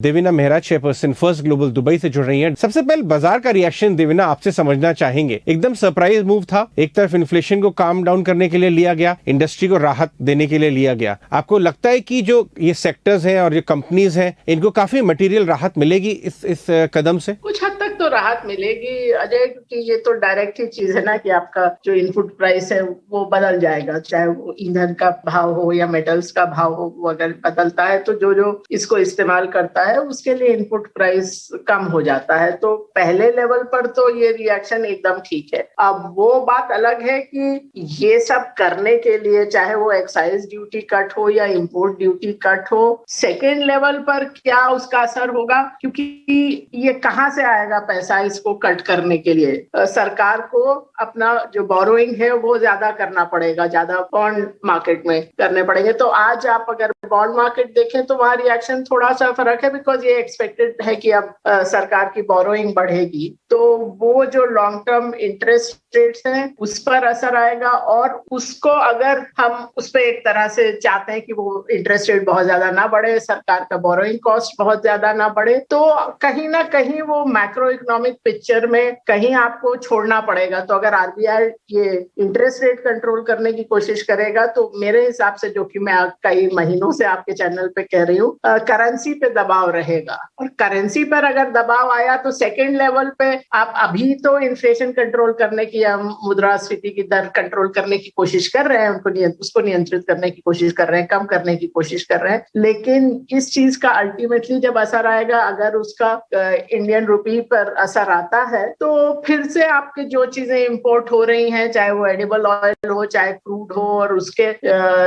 Devina Mehra, chairperson first global Dubai से जुड़ रही हैं। सबसे पहले बाजार का रिएक्शन देवीना आपसे समझना चाहेंगे। एकदम सरप्राइज मूव था, एक तरफ इन्फ्लेशन को काम डाउन करने के लिए लिया गया, इंडस्ट्री को राहत देने के लिए लिया गया। आपको लगता है कि जो ये सेक्टर्स हैं और जो कंपनीज हैं, इनको काफी मटेरियल राहत मिलेगी इस कदम से? कुछ हद तक तो राहत मिलेगी अजय, क्योंकि ये तो डायरेक्ट ही चीज है ना कि आपका जो इनपुट प्राइस है वो बदल जाएगा, चाहे वो ईंधन का भाव हो या मेटल्स का भाव हो, वो अगर बदलता है तो जो इसको इस्तेमाल करता है उसके लिए इनपुट प्राइस कम हो जाता है। तो पहले लेवल पर तो ये रिएक्शन एकदम ठीक है। अब वो बात अलग है कि ये सब करने के लिए चाहे वो एक्साइज ड्यूटी कट हो या इंपोर्ट ड्यूटी कट हो, सेकेंड लेवल पर क्या उसका असर होगा, क्योंकि ये कहाँ से आएगा पैसा इसको कट करने के लिए? सरकार को अपना जो बोरोइंग है वो ज्यादा करना पड़ेगा, ज्यादा बॉन्ड मार्केट में करने पड़ेंगे। तो आज आप अगर बॉन्ड मार्केट देखें तो वहां रिएक्शन थोड़ा सा फर्क है, बिकॉज ये एक्सपेक्टेड है कि अब सरकार की बोरोइंग बढ़ेगी, तो वो जो लॉन्ग टर्म इंटरेस्ट रेट्स हैं उस पर असर आएगा। और उसको अगर हम उस पर एक तरह से चाहते हैं कि वो इंटरेस्ट रेट बहुत ज्यादा ना बढ़े, सरकार का बोरोइंग कॉस्ट बहुत ज्यादा ना बढ़े, तो कहीं ना कहीं वो मैक्रो इकोनॉमिक पिक्चर में कहीं आपको छोड़ना पड़ेगा। तो अगर आरबीआई ये इंटरेस्ट रेट कंट्रोल करने की कोशिश करेगा तो मेरे हिसाब से, जो कि मैं कई महीनों से आपके चैनल पे कह रही हूँ, करेंसी पे दबाव रहेगा। और करेंसी पर अगर दबाव आया तो सेकेंड लेवल पे आप अभी तो इन्फ्लेशन कंट्रोल करने की या मुद्रास्फीति की दर कंट्रोल करने की कोशिश कर रहे हैं, उसको नियंत्रित करने की कोशिश कर रहे हैं, कम करने की कोशिश कर रहे हैं, लेकिन इस चीज का अल्टीमेटली जब असर आएगा, अगर उसका इंडियन रुपी पर असर आता है, तो फिर से आपके जो चीजें इंपोर्ट हो रही हैं, चाहे वो एडिबल ऑयल हो, चाहे क्रूड हो, और उसके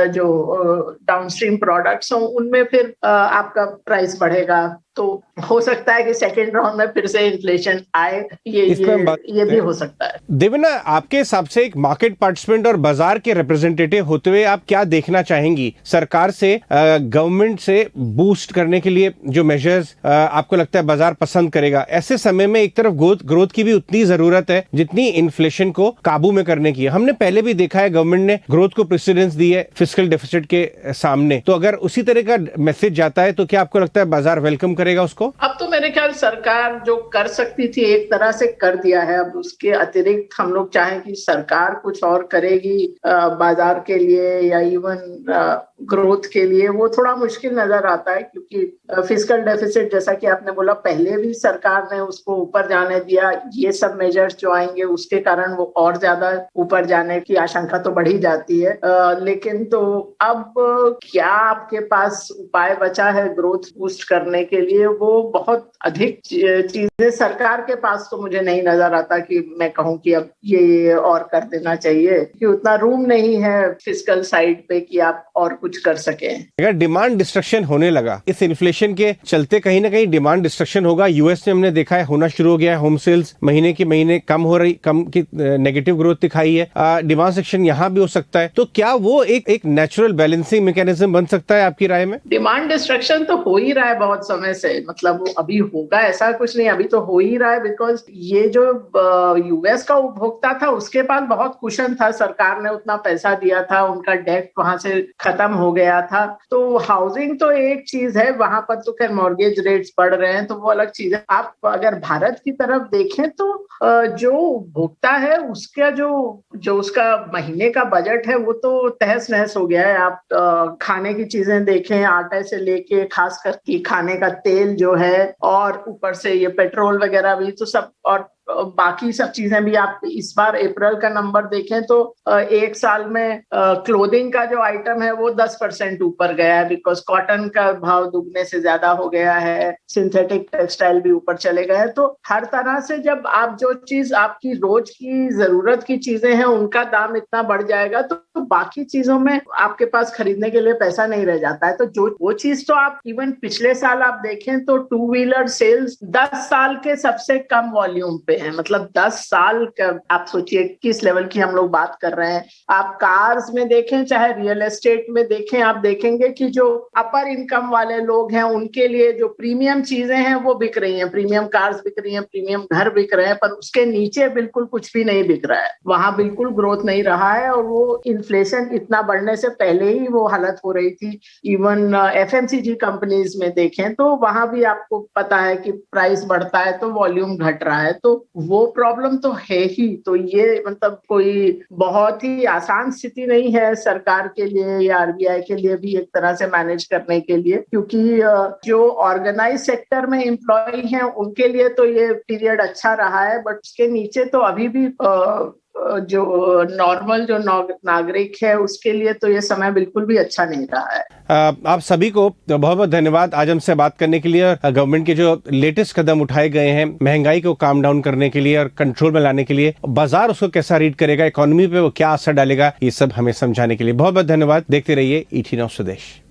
जो डाउनस्ट्रीम प्रोडक्ट्स हो, उनमें फिर आपका प्राइस बढ़ेगा। तो हो सकता है कि सेकेंड राउंड में फिर से इन्फ्लेशन आए, ये भी हो सकता है। देवीना, आपके हिसाब से एक मार्केट पार्टिसिपेंट और बाजार के रिप्रेजेंटेटिव होते हुए आप क्या देखना चाहेंगी सरकार से, गवर्नमेंट से बूस्ट करने के लिए जो मेजर्स आपको लगता है बाजार पसंद करेगा? ऐसे समय में एक तरफ ग्रोथ की भी उतनी जरूरत है जितनी इन्फ्लेशन को काबू में करने की है। हमने पहले भी देखा है गवर्नमेंट ने ग्रोथ को प्रेसिडेंस दी है फिस्कल डेफिसिट के सामने। तो अगर उसी तरह का मैसेज जाता है तो क्या आपको लगता है बाजार वेलकम करेगा उसको? अब तो मेरे ख्याल सरकार जो कर सकती थी एक तरह से कर दिया है। अब उसके अतिरिक्त हम लोग चाहें कि सरकार कुछ और करेगी बाजार के लिए या इवन ग्रोथ के लिए, वो थोड़ा मुश्किल नजर आता है, क्योंकि फिस्कल डेफिसिट जैसा कि आपने बोला पहले भी सरकार ने उसको ऊपर जाने दिया। ये सब मेजर्स जो आएंगे उसके कारण वो और ज्यादा ऊपर जाने की आशंका तो बढ़ी जाती है। लेकिन तो अब क्या आपके पास उपाय बचा है ग्रोथ बूस्ट करने के लिए? वो बहुत अधिक चीजें सरकार के पास तो मुझे नहीं नजर आता कि मैं कहूँ कि अब ये और कर देना चाहिए, कि उतना रूम नहीं है फिस्कल साइड पे कि आप और कुछ कर सके। अगर डिमांड डिस्ट्रक्शन होने लगा इस इन्फ्लेशन के चलते, कहीं ना कहीं डिमांड डिस्ट्रक्शन होगा। यूएस में हमने देखा है होना शुरू हो गया है, होम सेल्स महीने के महीने कम की नेगेटिव ग्रोथ दिखाई है। डिमांड सेक्शन यहाँ भी हो सकता है, तो क्या वो एक नेचुरल बैलेंसिंग मैकेनिज्म बन सकता है आपकी राय में? डिमांड डिस्ट्रक्शन तो हो ही रहा है बहुत समय से, मतलब वो अभी होगा ऐसा कुछ नहीं, अभी तो हो ही रहा है। बिकॉज ये जो यूएस का उपभोक्ता था उसके पास बहुत कुशन था, सरकार ने उतना पैसा दिया था, उनका डेट वहां से खत्म हो गया था। तो हाउसिंग तो एक चीज है, वहां पर तो खैर मॉर्गेज रेट्स बढ़ रहे हैं तो वो अलग चीज है। आप अगर भारत की तरफ देखें तो जो उपभोक्ता है उसका जो उसका महीने का बजट है वो तो तहस नहस हो गया है। आप खाने की चीजें देखें, आटे से लेके खास करके खाने का तेल जो है, और ऊपर से ये पेट्रोल वगैरह भी, तो सब, और बाकी सब चीजें भी। आप इस बार अप्रैल का नंबर देखें तो एक साल में क्लोथिंग का जो आइटम है वो 10% ऊपर गया है, बिकॉज कॉटन का भाव दुगने से ज्यादा हो गया है, सिंथेटिक टेक्सटाइल भी ऊपर चले गए हैं। तो हर तरह से जब आप जो चीज आपकी रोज की जरूरत की चीजें हैं उनका दाम इतना बढ़ जाएगा तो बाकी चीजों में आपके पास खरीदने के लिए पैसा नहीं रह जाता है। तो जो वो चीज तो आप इवन पिछले साल आप देखें तो टू व्हीलर सेल्स 10 साल के सबसे कम वॉल्यूम पे हैं, मतलब 10 साल का आप सोचिए किस लेवल की हम लोग बात कर रहे हैं। आप कार्स में देखें चाहे रियल एस्टेट में देखें, आप देखेंगे कि जो अपर इनकम वाले लोग हैं उनके लिए जो प्रीमियम चीजें हैं वो बिक रही हैं, प्रीमियम कार्स बिक रही हैं, प्रीमियम घर बिक रहे हैं, पर उसके नीचे बिल्कुल कुछ भी नहीं बिक रहा है। वहां बिल्कुल ग्रोथ नहीं रहा है और वो इन्फ्लेशन इतना बढ़ने से पहले ही वो हालत हो रही थी। इवन एफएमसीजी कंपनीज में देखें तो वहां भी आपको पता है कि प्राइस बढ़ता है तो वॉल्यूम घट रहा है, तो वो प्रॉब्लम तो है ही। तो ये मतलब कोई बहुत ही आसान स्थिति नहीं है सरकार के लिए या आरबीआई के लिए भी एक तरह से मैनेज करने के लिए, क्योंकि जो ऑर्गेनाइज सेक्टर में एम्प्लॉय हैं उनके लिए तो ये पीरियड अच्छा रहा है, बट उसके नीचे तो अभी भी जो नॉर्मल जो नागरिक है उसके लिए तो ये समय बिल्कुल भी अच्छा नहीं रहा है। आप सभी को बहुत बहुत धन्यवाद आज हमसे बात करने के लिए। गवर्नमेंट के जो लेटेस्ट कदम उठाए गए हैं महंगाई को काम डाउन करने के लिए और कंट्रोल में लाने के लिए, बाजार उसको कैसा रीड करेगा, इकोनॉमी पे वो क्या असर डालेगा, ये सब हमें समझाने के लिए बहुत बहुत धन्यवाद। देखते रहिए ET Now स्वदेश।